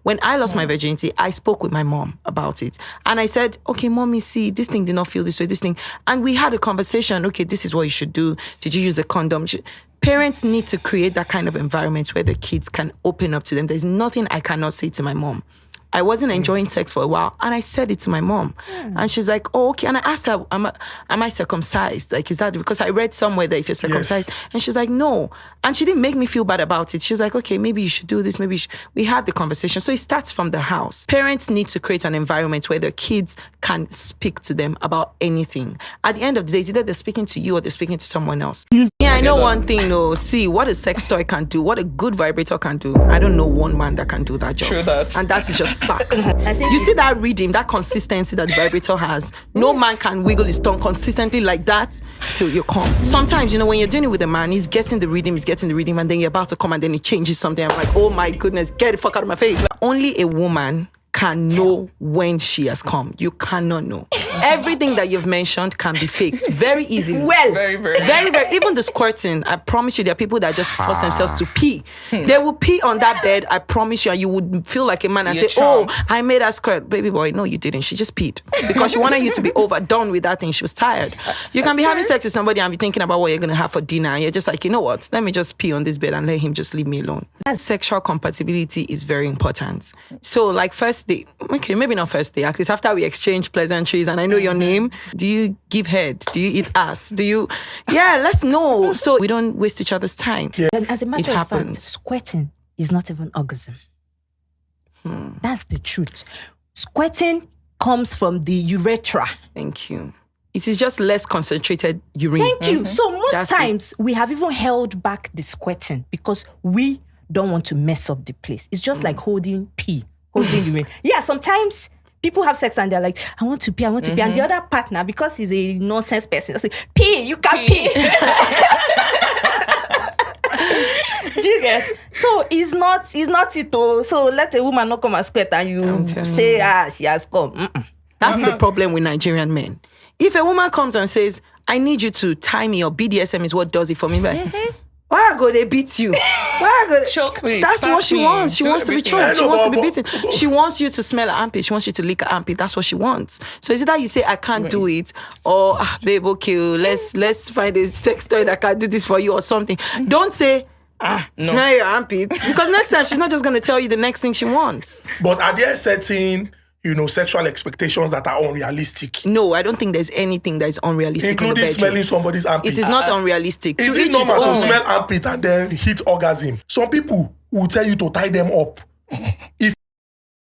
When I lost my virginity, I spoke with my mom about it. And I said, okay, mommy, see, this thing did not feel this way, this thing. And we had a conversation. Okay, this is what you should do. Did you use a condom? Parents need to create that kind of environment where the kids can open up to them. There's nothing I cannot say to my mom. I wasn't enjoying sex for a while, and I said it to my mom. And she's like, oh, okay. And I asked her, am I circumcised? Like, is that because I read somewhere that if you're circumcised? Yes. And she's like, no. And she didn't make me feel bad about it. She's like, okay, maybe you should do this. Maybe we had the conversation. So it starts from the house. Parents need to create an environment where their kids can speak to them about anything. At the end of the day, it's either they're speaking to you or they're speaking to someone else. Yeah, I know one thing, though. See, what a sex toy can do, what a good vibrator can do. I don't know one man that can do that job. True that. And that is just facts. You see that rhythm, that consistency that the vibrator has. No man can wiggle his tongue consistently like that till you come. Sometimes, when you're doing it with a man, he's getting the rhythm, and then you're about to come and then he changes something. I'm like, oh my goodness, get the fuck out of my face. Only a woman can know when she has come. You cannot know. Everything that you've mentioned can be faked very easily. Well, very, very. Very, very. Even the squirting, I promise you, there are people that just force themselves to pee. They will pee on that bed, I promise you, and you would feel like a man and say, oh, I made her squirt. Baby boy, no, you didn't. She just peed. Because she wanted you to be overdone with that thing. She was tired. You can be having sex with somebody and be thinking about what you're going to have for dinner, and you're just like, you know what? Let me just pee on this bed and let him just leave me alone. Sexual compatibility is very important. So, like, first day, okay, maybe not first day, at least after we exchange pleasantries and I know your name, do you give head? Do you eat ass? Let's know so we don't waste each other's time. Yeah. And as a matter of fact, squirting is not even orgasm. That's the truth. Squirting comes from the urethra. Thank you. It is just less concentrated urine. Thank you. So most times we have even held back the squirting because we don't want to mess up the place. It's just like holding pee. Holding urine. Yeah, sometimes people have sex and they're like, I want to pee. And the other partner, because he's a nonsense person, they'll say, pee, you can pee. Do you get? So it's not it all. So let a woman not come and squirt and you say, she has come. That's the problem with Nigerian men. If a woman comes and says, I need you to tie me, or BDSM is what does it for me, why go they beat you? Why go they choke me? That's what she wants. She wants to be choked. She wants to be beaten. She wants you to smell her armpit. She wants you to lick her armpit. That's what she wants. So is it that you say I can't do it, or babe, okay, let's find a sex toy that can do this for you or something. Don't say smell your armpit, because next time she's not just going to tell you the next thing she wants. But are there certain sexual expectations that are unrealistic? No, I don't think there's anything that is unrealistic. Including smelling somebody's armpit. It is not unrealistic. Is it normal to smell armpit and then hit orgasm? Some people will tell you to tie them up. If